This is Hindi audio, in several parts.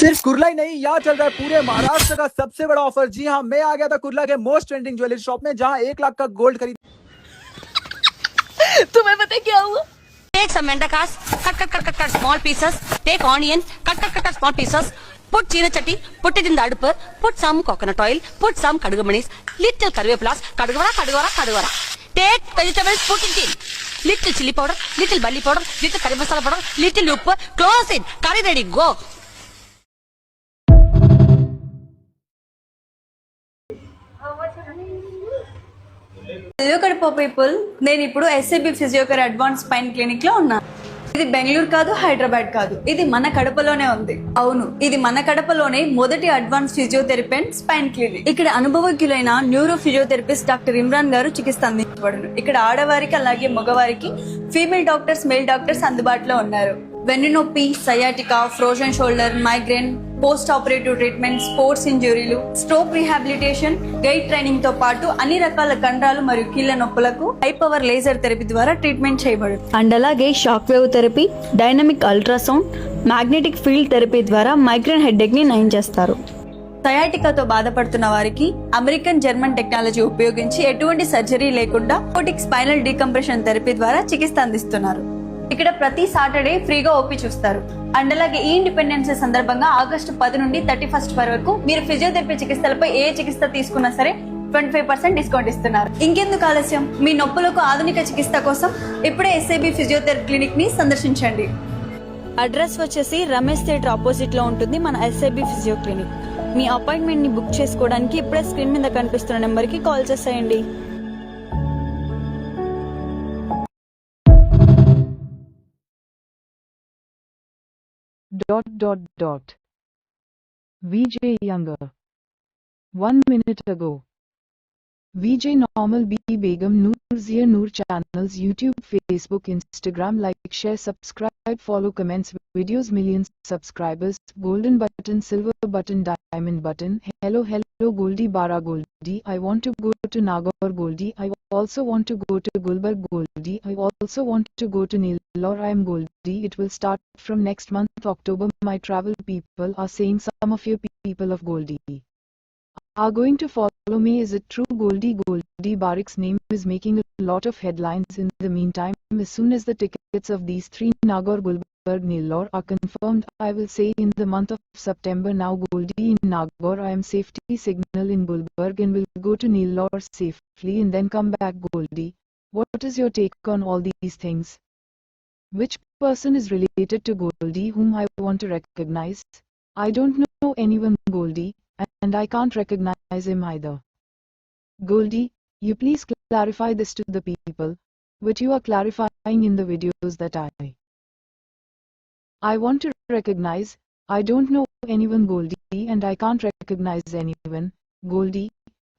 सिर्फ कुर्ला ही नहीं, यहाँ चल रहा है पूरे महाराष्ट्र का सबसे बड़ा ऑफर। जी हाँ, मैं आ गया था कुर्ला के मोस्ट ट्रेंडिंग ज्वेलरी शॉप में, जहाँ 1 लाख का गोल्ड खरीद। तुम्हें पता क्या हुआ? Take some mendakas, cut small pieces. Take onion, cut small pieces. Put china chatti, put it in the adupper. Put some coconut oil, put some kadugamanis, little karvepulas, kadugara. Take vegetables, put it in. Little chili powder, little barley powder, little curry masala powder, little uppu. Close it. Curry ready. Go. Physiotherapy people, నేను ఇప్పుడు SAB physiotherapy advance spine clinic లో ఉన్నా. ఇది బెంగళూరు కాదు, హైదరాబాద్ కాదు, ఇది మన కడపలోనే ఉంది. అవును, ఇది మన కడపలోనే మొదటి advance physiotherapy and spine clinic. ఇక్కడ అనుభవజ్ఞులైన న్యూరో ఫిజియోథెరపిస్ట్ డాక్టర్ ఇమ్రాన్ గారు చికిత్స అందించబడును. ఇక్కడ ఆడవారికి అలాగే మగవారికి ఫీమేల్ డాక్టర్స్, మేల్ డాక్టర్స్ అందుబాటులో ఉన్నారు. వెన్నునొప్పి, sciatica, frozen shoulder, migraine, post operative treatment, sports ఇంజురీలు, స్ట్రోక్ రీహాబిలిటేషన్, గైడ్ ట్రైనింగ్ తో పాటు అన్ని రకాల కండరాలు మరియు కీళ్ల నొప్పులకు హై పవర్ లేజర్ థెరపీ ద్వారా ట్రీట్మెంట్ చేయబడుతుంది. అండ్ అలాగే shock wave therapy, dynamic ultrasound, magnetic field therapy ద్వారా మైగ్రేన్ హెడేక్ ని నయం చేస్తారు. సయాటికాతో బాధపడుతున్న వారికి అమెరికన్ జర్మన్ టెక్నాలజీ ఉపయోగించి ఎటువంటి సర్జరీ లేకుండా రోబోటిక్ స్పైనల్ డీకంప్రెషన్ థెరపీ ద్వారా చికిత్స అందిస్తున్నారు. ఇక్కడ ప్రతి సాటర్డే ఫ్రీగా ఓపీ చూస్తారు. అండ్ అలాగే ఈ ఇండిపెండెన్స్ డే సందర్భంగా ఆగస్టు 10 నుండి 31 వరకు మీరు ఫిజియోథెరపీ చికిత్సలపై ఏ చికిత్స తీసుకున్నా సరే 25% డిస్కౌంట్ ఇస్తున్నారు. ఇంకెందుకు ఆలస్యం, మీ నొప్పులకు ఆధునిక చికిత్స కోసం ఇప్పుడే ఎస్ఏబి ఫిజియోథెరపీ క్లినిక్ ని సందర్శించండి. అడ్రస్ వచ్చేసి రమేష్ థియేటర్ ఆపోజిట్ లో ఉంటుంది మన ఎస్ఏబి ఫిజియో క్లినిక్. మీ అపాయింట్మెంట్ ని బుక్ చేసుకోవడానికి ఇప్పుడే స్క్రీన్ మీద కనిపిస్తున్న నెంబర్ కి కాల్ చేసేయండి. VJ Younger. 1 minute ago. VJ Normal B Begum Noor Zia Noor channels YouTube, Facebook, Instagram. Like, share, subscribe, follow, comments, videos, millions subscribers. Golden button, silver button, diamond button. Hello Goldie Bara Goldie. I want to go to Nagaur Goldie. I also want to go to Gulbarg Goldie. I also want to go to Nellore. I am Goldie. It will start from next month October. My travel people are saying some of your people of Goldie are going to follow me. Is it true? Goldie Barik's name is making a lot of headlines. In the meantime, as soon as the tickets of these 3 Nagaur, Gulbarg, Nellore are confirmed, I will say in the month of September. Now Goldie in Nagaur, I am safety signal in Gulbarg and will go to Nellore safely and then come back. Goldie, what is your take on all these things? Which person is related to Goldie whom I want to recognize? I don't know anyone Goldie, and I can't recognize him either. Goldie, you please clarify this to the people, which you are clarifying in the videos that I want to recognize. I don't know anyone Goldie, and I can't recognize anyone. Goldie,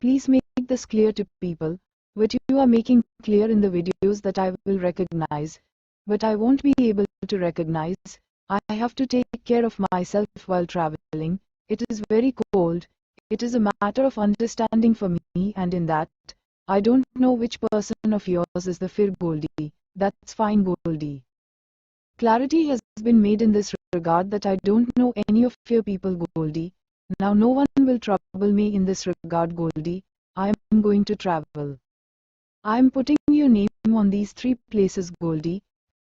please make this clear to people, which you are making clear in the videos that I will recognize, but I won't be able to recognize. I have to take care of myself while traveling. It is very cold. It is a matter of understanding for me, and in that, I don't know which person of yours is the Fir Goldie. That's fine Goldie. Clarity has been made in this regard that I don't know any of your people Goldie. Now no one will trouble me in this regard Goldie. I am going to travel. I am putting your name on these 3 places Goldie.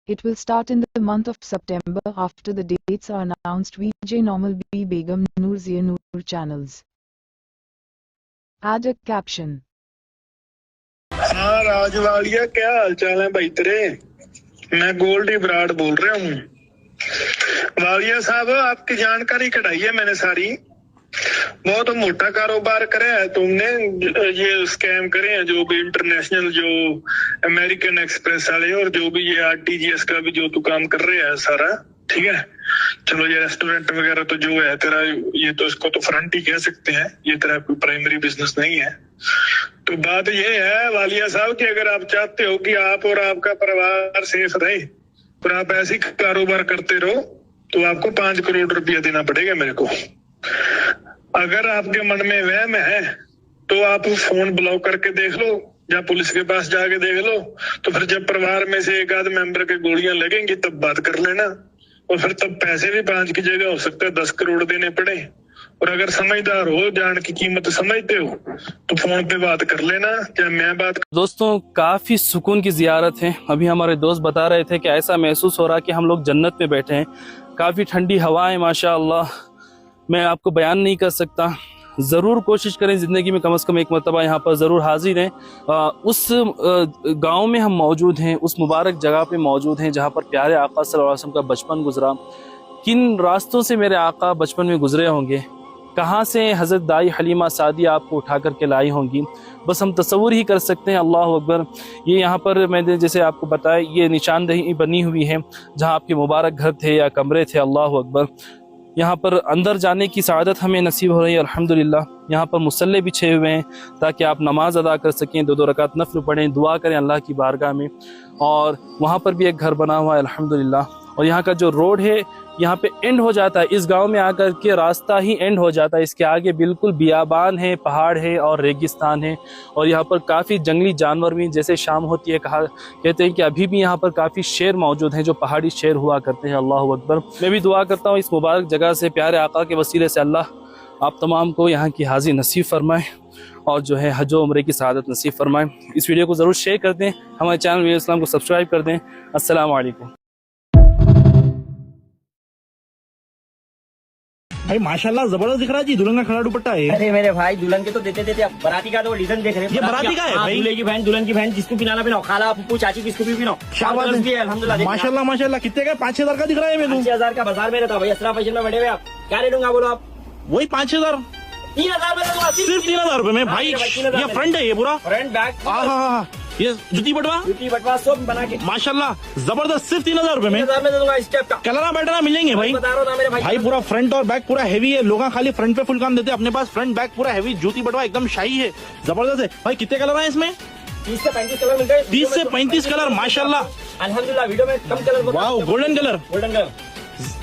It will start in the month of September after the dates are announced. VJ Normal B Begum Noor Zia Noor channels. Add a caption. हाँ राजवालिया, क्या हाल चाल है भाई तेरे? मैं गोल्डी बराड़ बोल रहा हूँ। वालिया साहब, आपकी जानकारी कढ़ाई है मैंने सारी। बहुत मोटा कारोबार करे है तुमने, ये स्कैम करे हैं जो भी इंटरनेशनल, जो अमेरिकन एक्सप्रेस वाले, और जो भी ये आरटीजीएस का भी जो तू काम कर रहे हैं सारा, ठीक है। चलो ये रेस्टोरेंट वगैरह तो जो है तेरा, ये तो इसको तो फ्रंट ही कह सकते हैं, ये तेरा कोई प्राइमरी बिजनेस नहीं है। तो बात ये है वालिया साहब कि अगर आप चाहते हो कि आप और आपका परिवार सेफ रहे और आप ऐसे कारोबार करते रहो, तो आपको 5 करोड़ रुपया देना पड़ेगा मेरे को। अगर आपके मन में वहम है तो आप फोन ब्लॉक करके देख लो, या पुलिस के पास जाके देख लो। तो फिर जब परिवार में से एक आध मेंबर के गोलियां लगेंगी तब बात कर लेना। और फिर तब पैसे भी 5 की जगह हो सकता है 10 करोड़ देने पड़े। और अगर समझदार हो, जान की कीमत समझते हो, तो फोन पे बात कर लेना या मैं बात। दोस्तों काफ़ी सुकून की ज़ियारत है। अभी हमारे दोस्त बता रहे थे कि ऐसा महसूस हो रहा कि हम लोग जन्नत में बैठे हैं। काफ़ी ठंडी हवाएं माशाअल्लाह, मैं आपको बयान नहीं कर सकता। ज़रूर कोशिश करें ज़िंदगी में कम से कम एक मरतबा यहाँ पर ज़रूर हाजिर हैं। उस गांव में हम मौजूद हैं, उस मुबारक जगह पे मौजूद हैं जहाँ पर प्यारे आका सल्लल्लाहु अलैहि वसल्लम का बचपन गुजरा। किन रास्तों से मेरे आका बचपन में गुजरे होंगे, कहाँ से हज़रत दाई हलीमा सादिया आपको उठा करके लाई होंगी, बस हम तसव्वुर ही कर सकते हैं। अल्लाह अकबर। ये यहाँ पर मैंने जैसे आपको बताया, ये निशानदही बनी हुई है जहाँ आपके मुबारक घर थे या कमरे थे। अल्लाह अकबर। यहाँ पर अंदर जाने की सआदत हमें नसीब हो रही है अल्हम्दुलिल्लाह। यहाँ पर मुसल्ले बिछे हुए हैं ताकि आप नमाज अदा कर सकें, 2 रकात नफ्ल पढ़ें, दुआ करें अल्लाह की बारगाह में। और वहाँ पर भी एक घर बना हुआ है अल्हम्दुलिल्लाह। और यहाँ का जो रोड है यहाँ पे एंड हो जाता है, इस गांव में आकर के रास्ता ही एंड हो जाता है। इसके आगे बिल्कुल बियाबान है, पहाड़ है और रेगिस्तान है। और यहाँ पर काफ़ी जंगली जानवर भी, जैसे शाम होती है कहते हैं कि अभी भी यहाँ पर काफ़ी शेर मौजूद हैं जो पहाड़ी शेर हुआ करते हैं। अल्लाह अकबर। मैं भी दुआ करता हूँ इस मुबारक जगह से प्यारे आका के वसीले से अल्लाह आप तमाम को यहाँ की हाज़िर नसीब फरमाए और जो है हज व उम्रे की सआदत नसीब फरमाए। इस वीडियो को ज़रूर शेयर कर दें, हमारे चैनल वीडियो इस्लाम को सब्सक्राइब कर दें। अस्सलाम वालेकुम। भाई माशाल्लाह जबरदस्त दिख रहा है जी, दुल्हन का खड़ा दुपट्टा है। अरे मेरे भाई दुल्हन के तो देते देते अब बराती का तो डिजाइन देख रहे हैं। ये बराती का है भाई? दूल्हे की बहन, दुल्हन की बहन, जिसको पिलाना पिलाओ, खाला पुप्पू चाची किसको भी पिलाओ। शाबाश भी है अल्हम्दुलिल्लाह। माशाल्लाह माशाल्लाह। कितने का? 5-6 हजार का दिख रहा है मेनू। 5,000 का बाजार में रहता भाई, असरा फैशन में बैठे हुए आप। क्या ले लूंगा बोलो आप? वही 5-6 हजार। 3,000 में दूंगा। सिर्फ 3,000 रुपए में भाई? ये फ्रंट है ये पूरा? फ्रंट बैक, हाँ। ये जुती बटवा जूती बटवा सब बना के माशाल्लाह जबरदस्त, सिर्फ 3,000 रुपए में। 3,000 में दे दूंगा इस टाइप का। कलरा बैठना मिलेंगे भाई? बता रहा हूँ ना मेरे भाई। भाई पूरा फ्रंट और बैक पूरा हैवी है। लोग खाली फ्रंट पे फुल काम देते हैं, अपने पास फ्रंट बैक पूरा हैवी, जूती बटवा एकदम शाही है, जबरदस्त है भाई। कितने कलर है इसमें? 30 से 35 कलर मिलते हैं। 30 से 35 कलर माशाल्लाह। अल्हम्दुलिल्लाह। वीडियो में कम कलर। वाह, गोल्डन कलर, गोल्डन कलर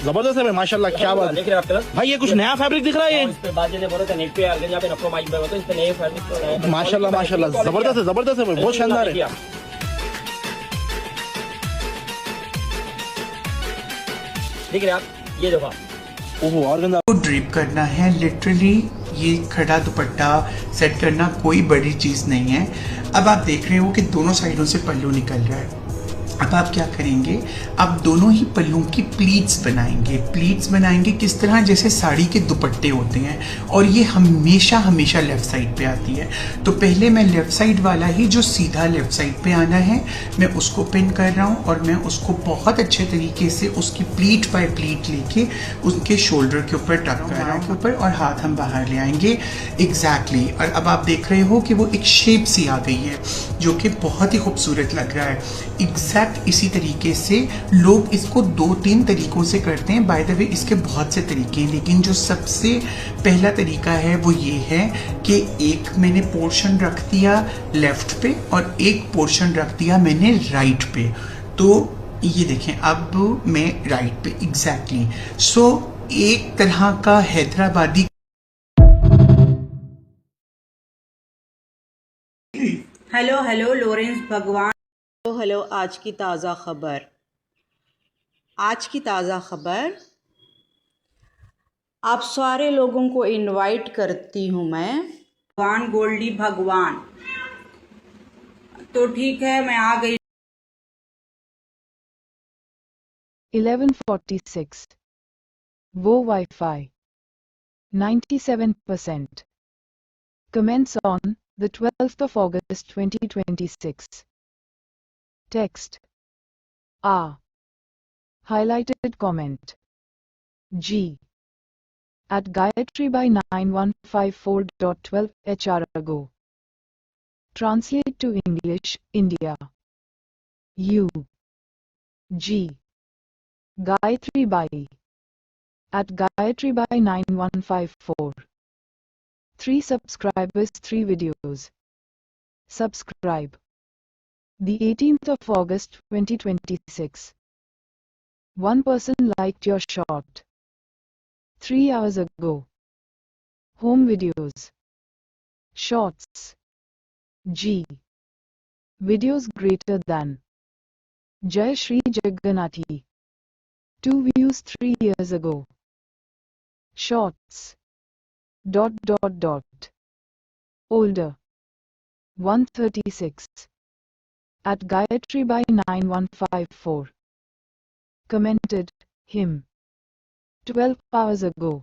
जबरदस्त है भाई माशाल्लाह। क्या बात देख रहे हैं आप कलर भाई, ये कुछ नया फैब्रिक दिख रहा है इस पे बात जैसे बोलो तो नेट पे ऑर्गेंजा पे नफरो माइक पे होता है, इस पे नए फैब्रिक तो नए माशाल्लाह माशाल्लाह। जबरदस्त है जबरदस्त है भाई, बहुत शानदार है। देख रहे हैं आप, ये देखो ओहो, ऑर्गेन्जा को ड्रिप करना है। लिटरली ये खड़ा दुपट्टा सेट करना कोई बड़ी चीज़ नहीं है। अब आप देख रहे हो कि दोनों साइडों से पल्लू निकल रहा है। अब आप क्या करेंगे, आप दोनों ही पल्लू की प्लीट्स बनाएंगे। प्लीट्स बनाएंगे किस तरह? जैसे साड़ी के दुपट्टे होते हैं, और ये हमेशा हमेशा लेफ़्ट साइड पे आती है। तो पहले मैं लेफ़्ट साइड वाला ही जो सीधा लेफ़्ट साइड पे आना है, मैं उसको पिन कर रहा हूँ और मैं उसको बहुत अच्छे तरीके से उसकी प्लीट बाय प्लीट लेके उसके शोल्डर के ऊपर टक कर रहा हूँ के ऊपर, और हाथ हम बाहर ले आएंगे एग्जैक्टली। और अब आप देख रहे हो कि वो एक शेप सी आ गई है जो कि बहुत ही खूबसूरत लग रहा है। एग्जैक्ट इसी तरीके से लोग इसको 2-3 तरीकों से करते हैं। बाय द वे इसके बहुत से तरीके हैं, लेकिन जो सबसे पहला तरीका है वो ये है कि एक मैंने पोर्शन रख दिया लेफ्ट पे और एक पोर्शन रख दिया मैंने राइट पे। तो ये देखें, अब मैं राइट पे एग्जैक्टली। सो एक तरह का हैदराबादी। हेलो लॉरेंस भगवान। हेलो, आज की ताज़ा खबर आप सारे लोगों को इनवाइट करती हूँ मैं। भगवान गोल्डी भगवान, तो ठीक है मैं आ गई। 11:46 वो Wi-Fi 97%. Commence on the 12th of August 2026. Text A. Highlighted comment G. At Gayatri by 9154.12 HR ago. Translate to English, India. U. G. Gayatri by. At Gayatri by 9154. 3 subscribers, 3 videos. Subscribe. The 18th of August 2026. One person liked your shot. 3 hours ago. Home videos. Shots. G. Videos greater than. Jai Shri Jagannathi. 2 views 3 years ago. Shorts. ... Older. 136. At Gayatri by 9154. Commented him 12 hours ago.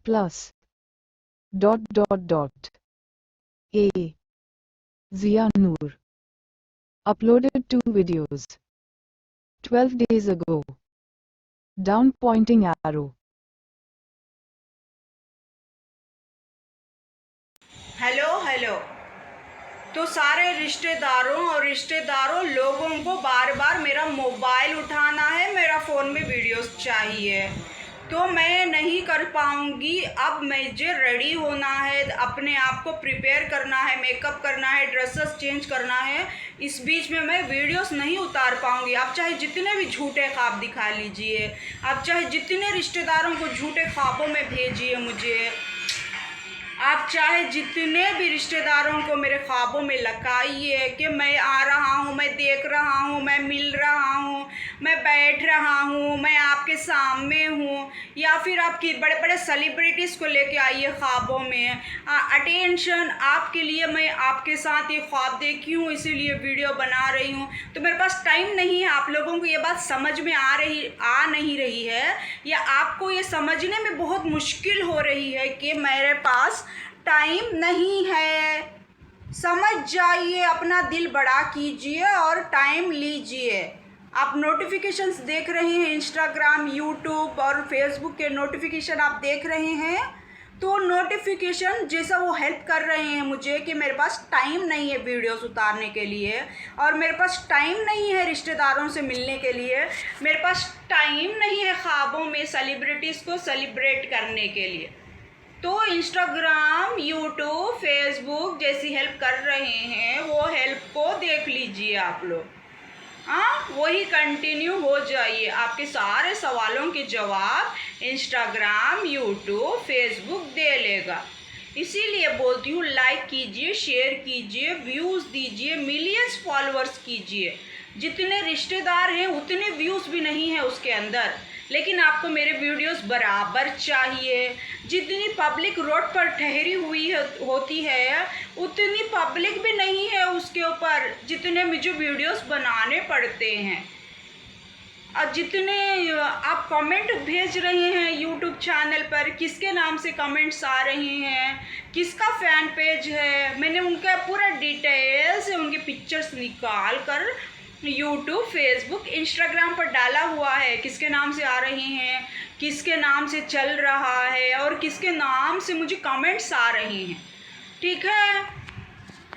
Plus. ... A. Zia Noor. Uploaded 2 videos. 12 days ago. Down pointing arrow. Hello तो सारे रिश्तेदारों लोगों को बार बार मेरा मोबाइल उठाना है, मेरा फ़ोन में वीडियोस चाहिए, तो मैं नहीं कर पाऊँगी। अब मुझे रेडी होना है, अपने आप को प्रिपेयर करना है, मेकअप करना है, ड्रेसेस चेंज करना है। इस बीच में मैं वीडियोस नहीं उतार पाऊँगी। आप चाहे जितने भी झूठे ख्वाब दिखा लीजिए, आप चाहे जितने रिश्तेदारों को झूठे ख्वाबों में भेजिए मुझे, आप चाहे जितने भी रिश्तेदारों को मेरे ख्वाबों में लकाइए कि मैं आ रहा हूँ, मैं देख रहा हूँ, मैं मिल रहा हूँ, मैं बैठ रहा हूँ, मैं आपके सामने हूँ, या फिर आपकी बड़े बड़े सेलिब्रिटीज़ को लेके आइए ख्वाबों में। अटेंशन आपके लिए, मैं आपके साथ ये ख्वाब देखी हूँ इसीलिए वीडियो बना रही हूँ। तो मेरे पास टाइम नहीं है। आप लोगों को ये बात समझ में आ नहीं रही है, या आपको ये समझने में बहुत मुश्किल हो रही है कि मेरे पास टाइम नहीं है। समझ जाइए, अपना दिल बड़ा कीजिए और टाइम लीजिए। आप नोटिफिकेशंस देख रहे हैं, इंस्टाग्राम, यूट्यूब और फेसबुक के नोटिफिकेशन आप देख रहे हैं, तो नोटिफिकेशन जैसा वो हेल्प कर रहे हैं मुझे कि मेरे पास टाइम नहीं है वीडियोस उतारने के लिए, और मेरे पास टाइम नहीं है रिश्तेदारों से मिलने के लिए, मेरे पास टाइम नहीं है ख्वाबों में सेलिब्रिटीज़ को सेलिब्रेट करने के लिए। तो इंस्टाग्राम, यूट्यूब, फेसबुक जैसी हेल्प कर रहे हैं, वो हेल्प को देख लीजिए आप लोग। वही कंटिन्यू हो जाइए। आपके सारे सवालों के जवाब इंस्टाग्राम, यूट्यूब, फेसबुक दे लेगा। इसीलिए बोलती हूँ, लाइक कीजिए, शेयर कीजिए, व्यूज़ दीजिए, मिलियंस फॉलोअर्स कीजिए। जितने रिश्तेदार हैं उतने व्यूज़ भी नहीं है उसके अंदर, लेकिन आपको मेरे वीडियोस बराबर चाहिए। जितनी पब्लिक रोड पर ठहरी हुई होती है उतनी पब्लिक भी नहीं है उसके ऊपर, जितने मुझे वीडियोस बनाने पड़ते हैं। और जितने आप कमेंट भेज रहे हैं यूट्यूब चैनल पर, किसके नाम से कमेंट्स आ रहे हैं, किसका फ़ैन पेज है, मैंने उनका पूरा डिटेल्स, उनके पिक्चर्स निकाल कर यूट्यूब, फेसबुक, इंस्टाग्राम पर डाला हुआ है। किसके नाम से आ रहे हैं, किसके नाम से चल रहा है, और किसके नाम से मुझे कमेंट्स आ रहे हैं। ठीक है,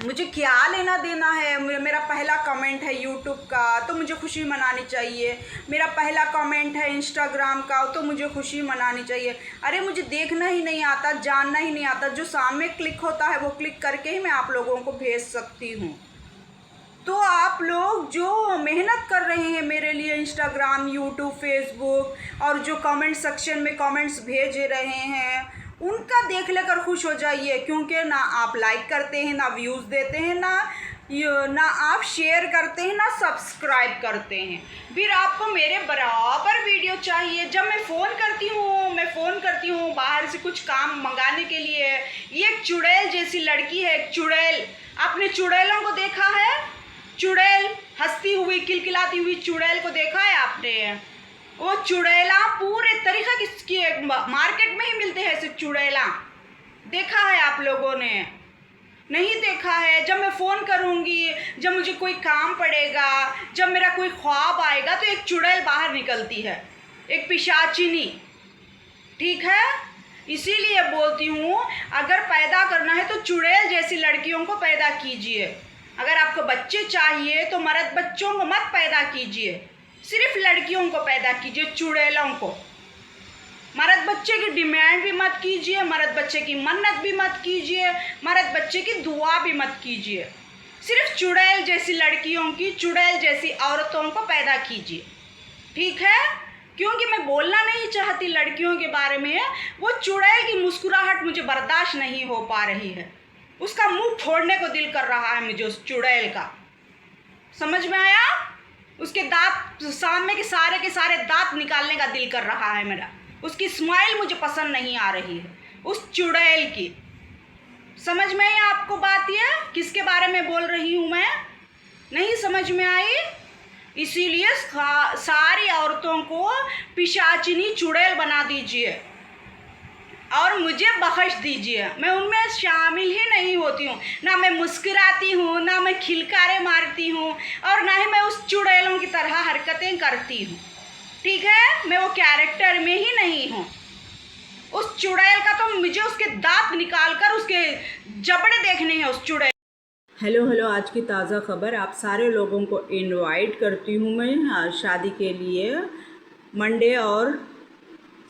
मुझे क्या लेना देना है। मेरा पहला कमेंट है यूट्यूब का तो मुझे खुशी मनानी चाहिए, मेरा पहला कमेंट है इंस्टाग्राम का तो मुझे खुशी मनानी चाहिए। अरे मुझे देखना ही नहीं आता, जानना ही नहीं आता, जो सामने क्लिक होता है वो क्लिक करके ही मैं आप लोगों को भेज सकती हूँ। तो आप लोग जो मेहनत कर रहे हैं मेरे लिए इंस्टाग्राम, यूट्यूब, फेसबुक, और जो कमेंट सेक्शन में कमेंट्स भेज रहे हैं, उनका देख लेकर खुश हो जाइए। क्योंकि ना आप लाइक करते हैं, ना व्यूज़ देते हैं, ना आप शेयर करते हैं, ना सब्सक्राइब करते हैं। फिर आपको मेरे बराबर वीडियो चाहिए। जब मैं फ़ोन करती हूँ बाहर से कुछ काम मंगाने के लिए, ये एक चुड़ैल जैसी लड़की है, एक चुड़ैल। आपने चुड़ैलों को देखा है? चुड़ैल, हंसती हुई, किलकिलाती हुई चुड़ैल को देखा है आपने? वो चुड़ैला पूरे तरीक़ा की मार्केट में ही मिलते हैं ऐसे चुड़ैला। देखा है आप लोगों ने? नहीं देखा है। जब मैं फ़ोन करूँगी, जब मुझे कोई काम पड़ेगा, जब मेरा कोई ख्वाब आएगा, तो एक चुड़ैल बाहर निकलती है, एक पिशाचिनी। ठीक है, इसीलिए बोलती हूँ, अगर पैदा करना है तो चुड़ैल जैसी लड़कियों को पैदा कीजिए। अगर आपको बच्चे चाहिए तो मर्द बच्चों को मत पैदा कीजिए, सिर्फ लड़कियों को पैदा कीजिए, चुड़ैलों को। मर्द बच्चे की डिमांड भी मत कीजिए, मर्द बच्चे की मन्नत भी मत कीजिए, मर्द बच्चे की दुआ भी मत कीजिए। सिर्फ चुड़ैल जैसी लड़कियों की, चुड़ैल जैसी औरतों को पैदा कीजिए। ठीक है, क्योंकि मैं बोलना नहीं चाहती लड़कियों के बारे में। वो चुड़ैल की मुस्कुराहट मुझे बर्दाश्त नहीं हो पा रही है, उसका मुंह फोड़ने को दिल कर रहा है मुझे उस चुड़ैल का। समझ में आया? उसके दांत सामने के सारे दांत निकालने का दिल कर रहा है मेरा। उसकी स्माइल मुझे पसंद नहीं आ रही है, उस चुड़ैल की। समझ में आई आपको बात? ये किसके बारे में बोल रही हूँ मैं? नहीं समझ में आई? इसीलिए सारी औरतों को पिशाचिनी चुड़ैल बना दीजिए और मुझे बख्श दीजिए। मैं उनमें शामिल ही नहीं होती हूँ। ना मैं मुस्कुराती हूँ, ना मैं खिलकारे मारती हूँ, और ना ही मैं उस चुड़ैलों की तरह हरकतें करती हूँ। ठीक है, मैं वो कैरेक्टर में ही नहीं हूँ। उस चुड़ैल का तो मुझे उसके दांत निकाल कर उसके जबड़े देखने हैं उस चुड़ैल। हेलो, आज की ताज़ा खबर। आप सारे लोगों को इनवाइट करती हूँ मैं शादी के लिए, मंडे और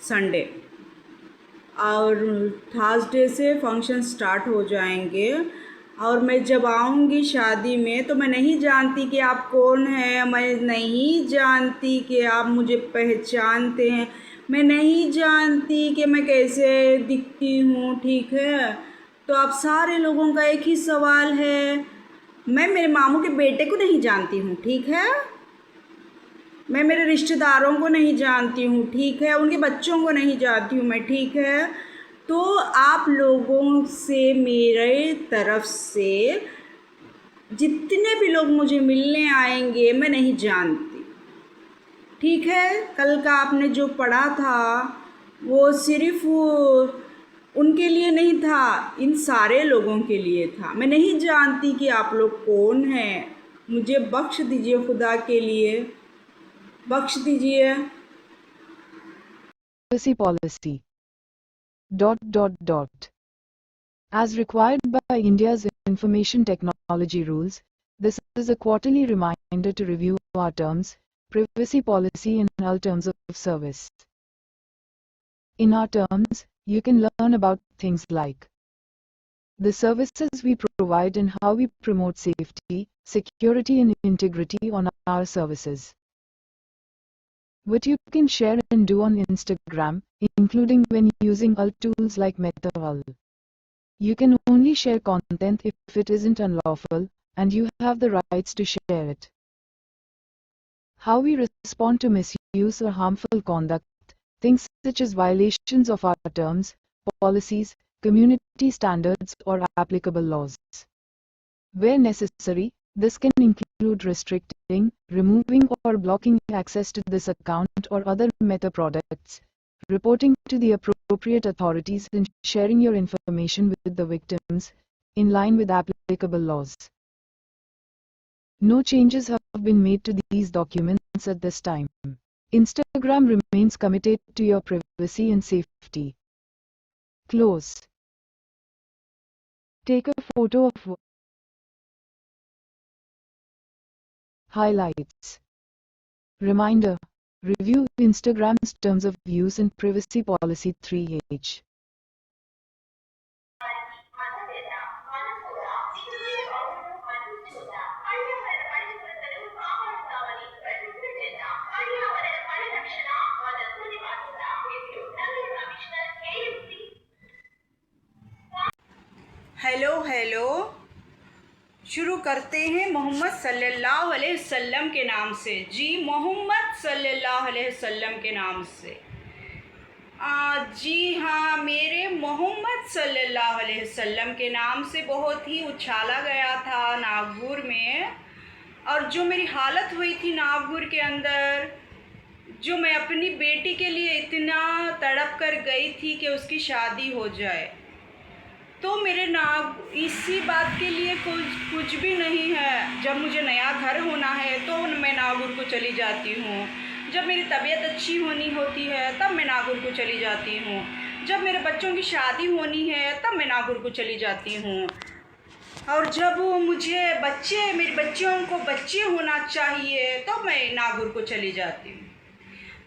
संडे, और थर्सडे से फंक्शन स्टार्ट हो जाएंगे। और मैं जब आऊँगी शादी में तो मैं नहीं जानती कि आप कौन हैं, मैं नहीं जानती कि आप मुझे पहचानते हैं, मैं नहीं जानती कि मैं कैसे दिखती हूँ। ठीक है, तो आप सारे लोगों का एक ही सवाल है, मैं मेरे मामू के बेटे को नहीं जानती हूँ। ठीक है, मैं मेरे रिश्तेदारों को नहीं जानती हूँ। ठीक है, उनके बच्चों को नहीं जानती हूँ मैं। ठीक है, तो आप लोगों से मेरे तरफ से जितने भी लोग मुझे मिलने आएंगे मैं नहीं जानती। ठीक है, कल का आपने जो पढ़ा था वो सिर्फ उनके लिए नहीं था, इन सारे लोगों के लिए था। मैं नहीं जानती कि आप लोग कौन हैं, मुझे बख्श दीजिए, खुदा के लिए बख्श दीजिए। Privacy policy. ... As required by India's information technology rules, this is a quarterly reminder to review our terms, privacy policy and all terms of service. In our terms, you can learn about things like the services we provide and how we promote safety, security and integrity on our services. What you can share and do on Instagram, including when using alt tools like MetaHull. You can only share content if it isn't unlawful, and you have the rights to share it. How we respond to misuse or harmful conduct, things such as violations of our terms, policies, community standards or applicable laws. Where necessary, this can include restricting, removing or blocking access to this account or other Meta products, reporting to the appropriate authorities and sharing your information with the victims, in line with applicable laws. No changes have been made to these documents at this time. Instagram remains committed to your privacy and safety. Close. Take a photo of highlights. Reminder: review Instagram's terms of use and privacy policy 3H. Hello, शुरू करते हैं मोहम्मद सल्लल्लाहु अलैहि वसल्लम के नाम से। जी, मोहम्मद सल्लल्लाहु अलैहि वसल्लम के नाम से। जी हाँ, मेरे मोहम्मद सल्लल्लाहु अलैहि वसल्लम के नाम से बहुत ही उछाला गया था नागपुर में, और जो मेरी हालत हुई थी नागपुर के अंदर, जो मैं अपनी बेटी के लिए इतना तड़प कर गई थी कि उसकी शादी हो जाए, तो मेरे इसी बात के लिए कुछ भी नहीं है। जब मुझे नया घर होना है तो मैं नागपुर को चली जाती हूँ, जब मेरी तबीयत अच्छी होती है तब मैं नागपुर को चली जाती हूँ, जब मेरे बच्चों की शादी होनी है तब मैं नागपुर को चली जाती हूँ, और जब मेरे बच्चियों को बच्चे होना चाहिए तो मैं नागपुर को चली जाती हूँ।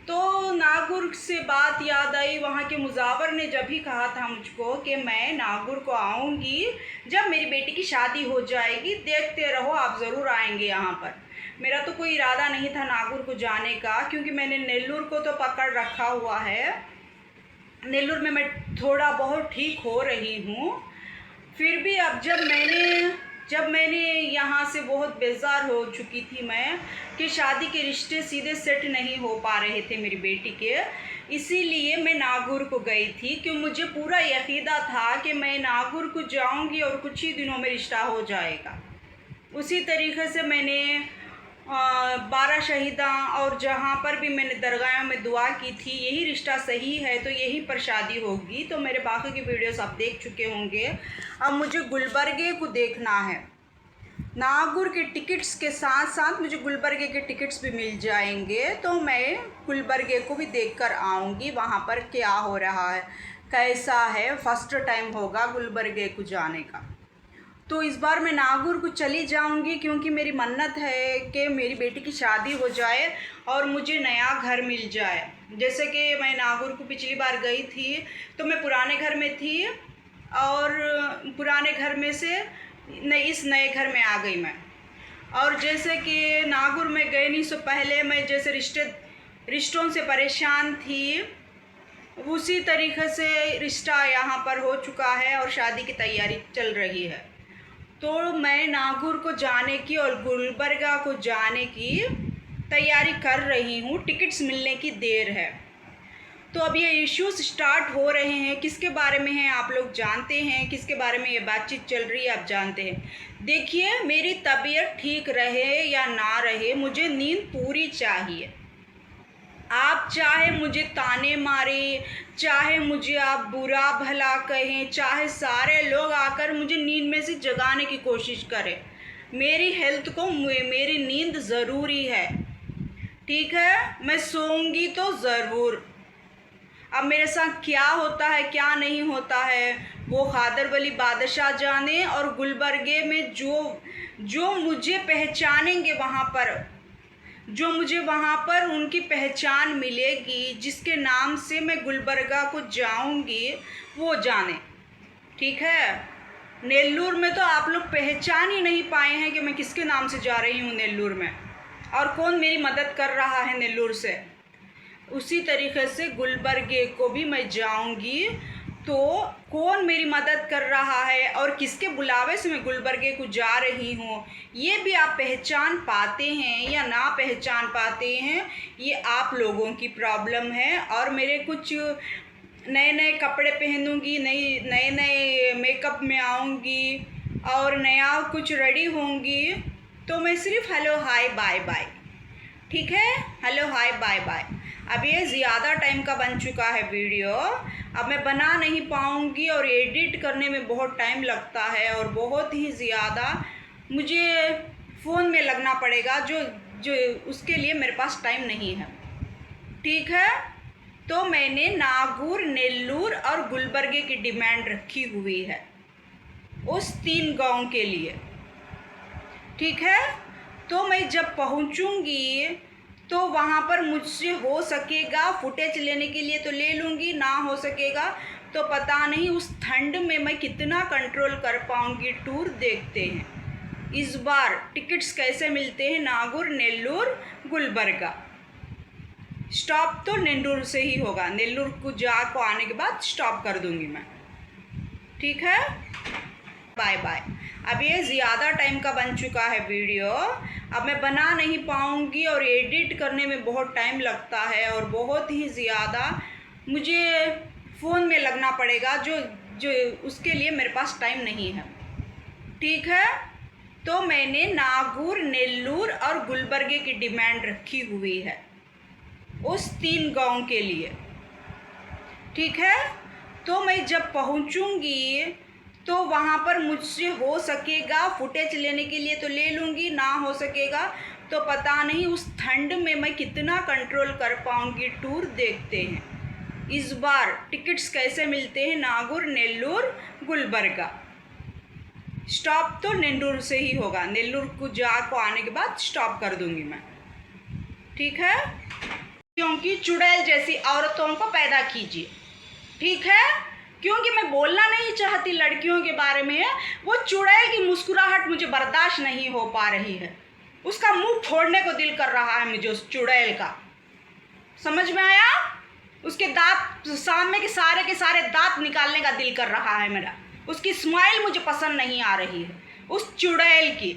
तो नागपुर से बात याद आई, वहाँ के मुजावर ने जब भी कहा था मुझको कि मैं नागपुर को आऊँगी जब मेरी बेटी की शादी हो जाएगी, देखते रहो आप ज़रूर आएंगे यहाँ पर। मेरा तो कोई इरादा नहीं था नागपुर को जाने का, क्योंकि मैंने नेल्लूर को तो पकड़ रखा हुआ है। नेल्लूर में मैं थोड़ा बहुत ठीक हो रही हूँ, फिर भी अब जब मैंने जब मैंने यहाँ से बहुत बेजार हो चुकी थी मैं कि शादी के रिश्ते सीधे सेट नहीं हो पा रहे थे मेरी बेटी के, इसीलिए मैं नागौर को गई थी कि मुझे पूरा यकीदा था कि मैं नागौर को जाऊंगी और कुछ ही दिनों में रिश्ता हो जाएगा। उसी तरीके से मैंने 12 शहीदा और जहाँ पर भी मैंने दरगाहों में दुआ की थी, यही रिश्ता सही है तो यहीं पर शादी होगी। तो मेरे बाकी की वीडियोस आप देख चुके होंगे। अब मुझे गुलबर्गे को देखना है। नागौर के टिकट्स के साथ साथ मुझे गुलबर्गे के टिकट्स भी मिल जाएंगे, तो मैं गुलबर्गे को भी देखकर आऊँगी। वहाँ पर क्या हो रहा है, कैसा है, फर्स्ट टाइम होगा गुलबर्गे को जाने का। तो इस बार मैं नागौर को चली जाऊंगी क्योंकि मेरी मन्नत है कि मेरी बेटी की शादी हो जाए और मुझे नया घर मिल जाए। जैसे कि मैं नागौर को पिछली बार गई थी तो मैं पुराने घर में थी और पुराने घर में से इस नए घर में आ गई मैं। और जैसे कि नागौर में गए नहीं सो पहले मैं जैसे रिश्तों से परेशान थी, उसी तरीके से रिश्ता यहाँ पर हो चुका है और शादी की तैयारी चल रही है। तो मैं नागौर को जाने की और गुलबर्गा को जाने की तैयारी कर रही हूँ। टिकट्स मिलने की देर है। तो अब ये इश्यूज स्टार्ट हो रहे हैं, किसके बारे में हैं आप लोग जानते हैं, किसके बारे में ये बातचीत चल रही है आप जानते हैं। देखिए, मेरी तबीयत ठीक रहे या ना रहे, मुझे नींद पूरी चाहिए। आप चाहे मुझे ताने मारे, चाहे मुझे आप बुरा भला कहें, चाहे सारे लोग आकर मुझे नींद में से जगाने की कोशिश करें, मेरी हेल्थ को मेरी नींद ज़रूरी है। ठीक है, मैं सोऊंगी तो ज़रूर। अब मेरे साथ क्या होता है क्या नहीं होता है वो खादर वली बादशाह जाने, और गुलबर्गे में जो मुझे पहचानेंगे वहाँ पर, जो मुझे वहाँ पर उनकी पहचान मिलेगी, जिसके नाम से मैं गुलबर्गा को जाऊँगी, वो जाने। ठीक है, नेल्लूर में तो आप लोग पहचान ही नहीं पाए हैं कि मैं किसके नाम से जा रही हूँ नेल्लूर में और कौन मेरी मदद कर रहा है नेल्लूर से। उसी तरीके से गुलबर्गे को भी मैं जाऊँगी तो कौन मेरी मदद कर रहा है और किसके बुलावे से मैं गुलबर्गे को जा रही हूँ, ये भी आप पहचान पाते हैं या ना पहचान पाते हैं, ये आप लोगों की प्रॉब्लम है। और मेरे कुछ नए नए कपड़े पहनूंगी, नए नए मेकअप में आऊँगी और नया कुछ रेडी होंगी, तो मैं सिर्फ हेलो हाय बाय बाय। ठीक है, हेलो हाय बाय बाय। अब ये ज़्यादा टाइम का बन चुका है वीडियो, अब मैं बना नहीं पाऊँगी और एडिट करने में बहुत टाइम लगता है और बहुत ही ज़्यादा मुझे फ़ोन में लगना पड़ेगा, जो उसके लिए मेरे पास टाइम नहीं है। ठीक है, तो मैंने नागौर, नेल्लूर और गुलबर्गे की डिमांड रखी हुई है उस 3 गांव के लिए। ठीक है, तो मैं जब पहुंचूंगी तो वहाँ पर मुझसे हो सकेगा फुटेज लेने के लिए तो ले लूँगी, ना हो सकेगा तो पता नहीं उस ठंड में मैं कितना कंट्रोल कर पाऊँगी। टूर देखते हैं इस बार टिकट्स कैसे मिलते हैं नागौर, नेल्लूर, गुलबर्गा। स्टॉप तो नेल्लूर से ही होगा, नेल्लूर को को आने के बाद स्टॉप कर दूँगी मैं। ठीक है, बाय बाय। अब ये ज़्यादा टाइम का बन चुका है वीडियो, अब मैं बना नहीं पाऊँगी और एडिट करने में बहुत टाइम लगता है और बहुत ही ज़्यादा मुझे फ़ोन में लगना पड़ेगा, जो उसके लिए मेरे पास टाइम नहीं है। ठीक है, तो मैंने नागौर, नेल्लूर और गुलबर्गे की डिमांड रखी हुई है उस 3 गांव के लिए। ठीक है, तो मैं जब पहुंचूंगी तो वहाँ पर मुझसे हो सकेगा फुटेज लेने के लिए तो ले लूँगी, ना हो सकेगा तो पता नहीं उस ठंड में मैं कितना कंट्रोल कर पाऊँगी। टूर देखते हैं इस बार टिकट्स कैसे मिलते हैं नागौर, नेल्लूर, गुलबर्गा। स्टॉप तो नेल्लूर से ही होगा, नेल्लूर को आने के बाद स्टॉप कर दूँगी मैं। ठीक है, क्योंकि चुड़ैल जैसी औरतों को पैदा कीजिए। ठीक है, क्योंकि मैं बोलना नहीं चाहती लड़कियों के बारे में, वो चुड़ैल की मुस्कुराहट मुझे बर्दाश्त नहीं हो पा रही है, उसका मुंह फोड़ने को दिल कर रहा है मुझे उस चुड़ैल का। समझ में आया? उसके दांत, सामने के सारे दांत निकालने का दिल कर रहा है मेरा। उसकी स्माइल मुझे पसंद नहीं आ रही है, उस चुड़ैल की।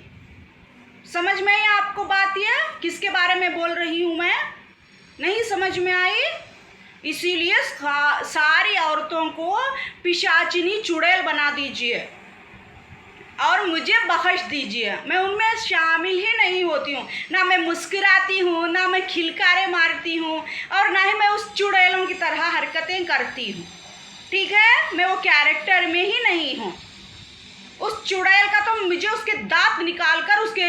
समझ में आई आपको बात? ये किसके बारे में बोल रही हूँ मैं? नहीं समझ में आई? इसीलिए सारी औरतों को पिशाचिनी चुड़ैल बना दीजिए और मुझे बख्श दीजिए। मैं उनमें शामिल ही नहीं होती हूँ, ना मैं मुस्कुराती हूँ, ना मैं खिलकारे मारती हूँ, और ना ही मैं उस चुड़ैलों की तरह हरकतें करती हूँ। ठीक है, मैं वो कैरेक्टर में ही नहीं हूँ। उस चुड़ैल का तो मुझे उसके दांत निकाल कर उसके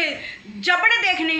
जबड़े देखने